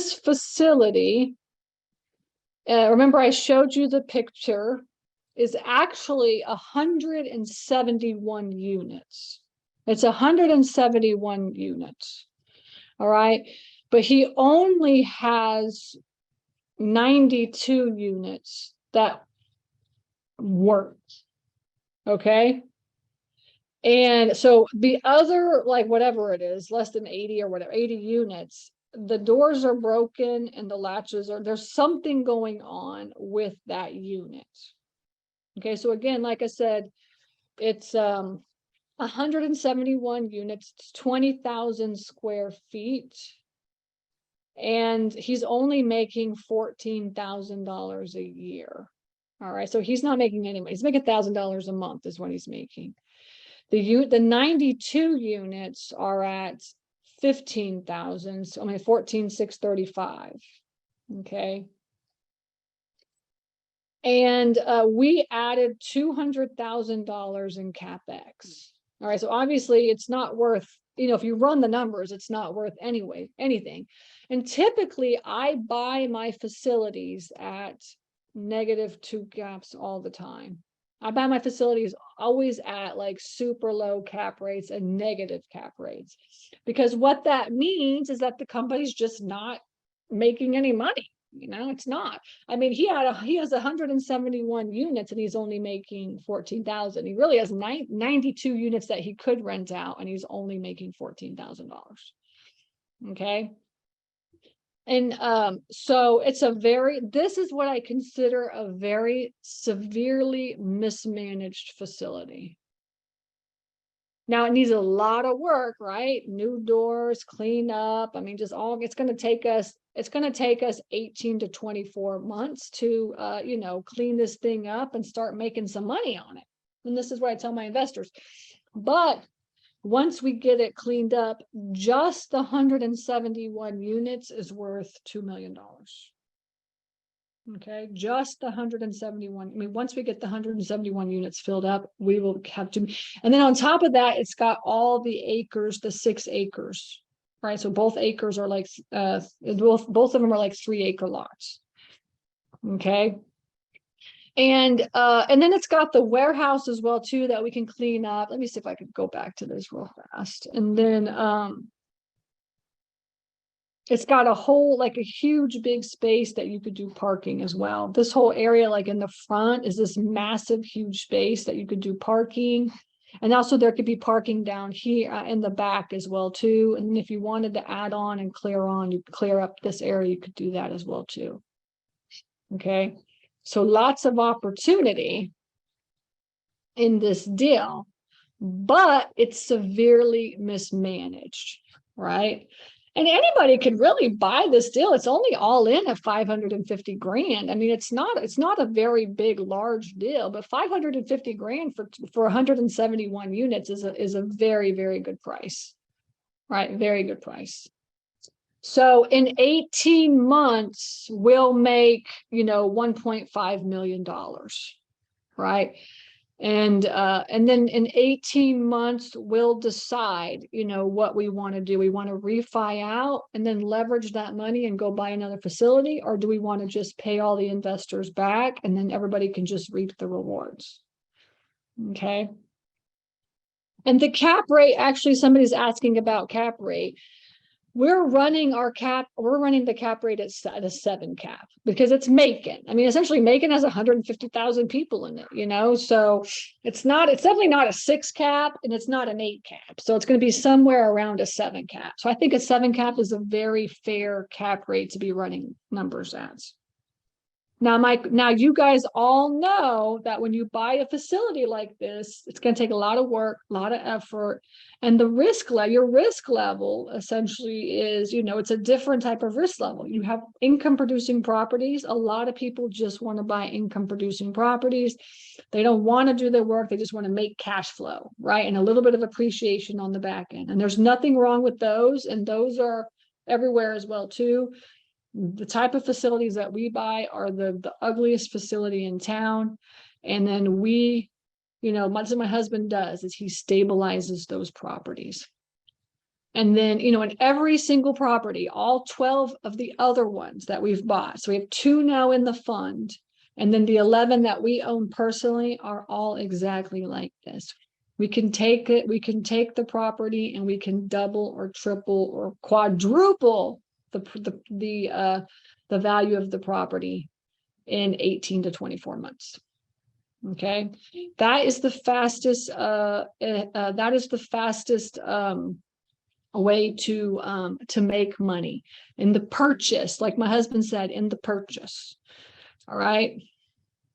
this facility, remember I showed you the picture, is actually 171 units. It's 171 units. All right. But he only has 92 units that work. Okay. And so the other, like whatever it is, less than 80 or whatever, 80 units, the doors are broken and the latches are, there's something going on with that unit. Okay. So again, like I said, it's 171 units, 20,000 square feet. And he's only making $14,000 a year. All right. So he's not making any money. He's making $1,000 a month is what he's making. The 92 units are at 15,000. So I mean 14,635. Okay. And we added $200,000 in CapEx. All right. So obviously it's not worth, if you run the numbers, it's not worth anything. And typically I buy my facilities at -2 caps all the time. I buy my facilities always at like super low cap rates and negative cap rates, because what that means is that the company's just not making any money. It's not. I mean, he has 171 units and he's only making 14,000. He really has 92 units that he could rent out and he's only making $14,000. Okay. And so this is what I consider a very severely mismanaged facility. Now it needs a lot of work, right? New doors, clean up. I mean, it's going to take us 18 to 24 months to, clean this thing up and start making some money on it. And this is what I tell my investors. But once we get it cleaned up, just the 171 units is worth $2 million. Okay, just the 171. I mean, once we get the 171 units filled up, we will have to. And then on top of that, it's got all the acres, the 6 acres, right? So both acres are like, both of them are like 3-acre lots. Okay. And then it's got the warehouse as well too that we can clean up. Let me see if I can go back to this real fast. And then it's got a whole, like a huge big space that you could do parking as well. This whole area, like in the front, is this massive, huge space that you could do parking. And also there could be parking down here in the back as well too. And if you wanted to add on and you clear up this area, you could do that as well too. Okay. So lots of opportunity in this deal, but it's severely mismanaged, right? And anybody could really buy this deal. It's only all in at 550 grand. I mean, it's not a very big, large deal, but 550 grand for 171 units is a very, very good price, right? Very good price. So in 18 months, we'll make, $1.5 million, right? And then in 18 months, we'll decide, what we want to do. We want to refi out and then leverage that money and go buy another facility, or do we want to just pay all the investors back and then everybody can just reap the rewards? Okay. And the cap rate, actually, somebody's asking about cap rate. We're running the cap rate at a 7 cap because it's Macon. I mean, essentially Macon has 150,000 people in it, so it's definitely not a 6 cap and it's not an 8 cap. So it's going to be somewhere around a 7 cap. So I think a 7 cap is a very fair cap rate to be running numbers at. Now you guys all know that when you buy a facility like this, it's going to take a lot of work, a lot of effort, and your risk level essentially is, it's a different type of risk level. You have income producing properties. A lot of people just want to buy income producing properties. They don't want to do their work. They just want to make cash flow, right? And a little bit of appreciation on the back end. And there's nothing wrong with those. And those are everywhere as well too. The type of facilities that we buy are the ugliest facility in town. And then what my husband does is he stabilizes those properties. And then, in every single property, all 12 of the other ones that we've bought. So we have 2 now in the fund. And then the 11 that we own personally are all exactly like this. We can take the property and we can double or triple or quadruple the value of the property in 18 to 24 months. Okay. That is the fastest, a way to make money in the purchase, like my husband said, in the purchase. All right.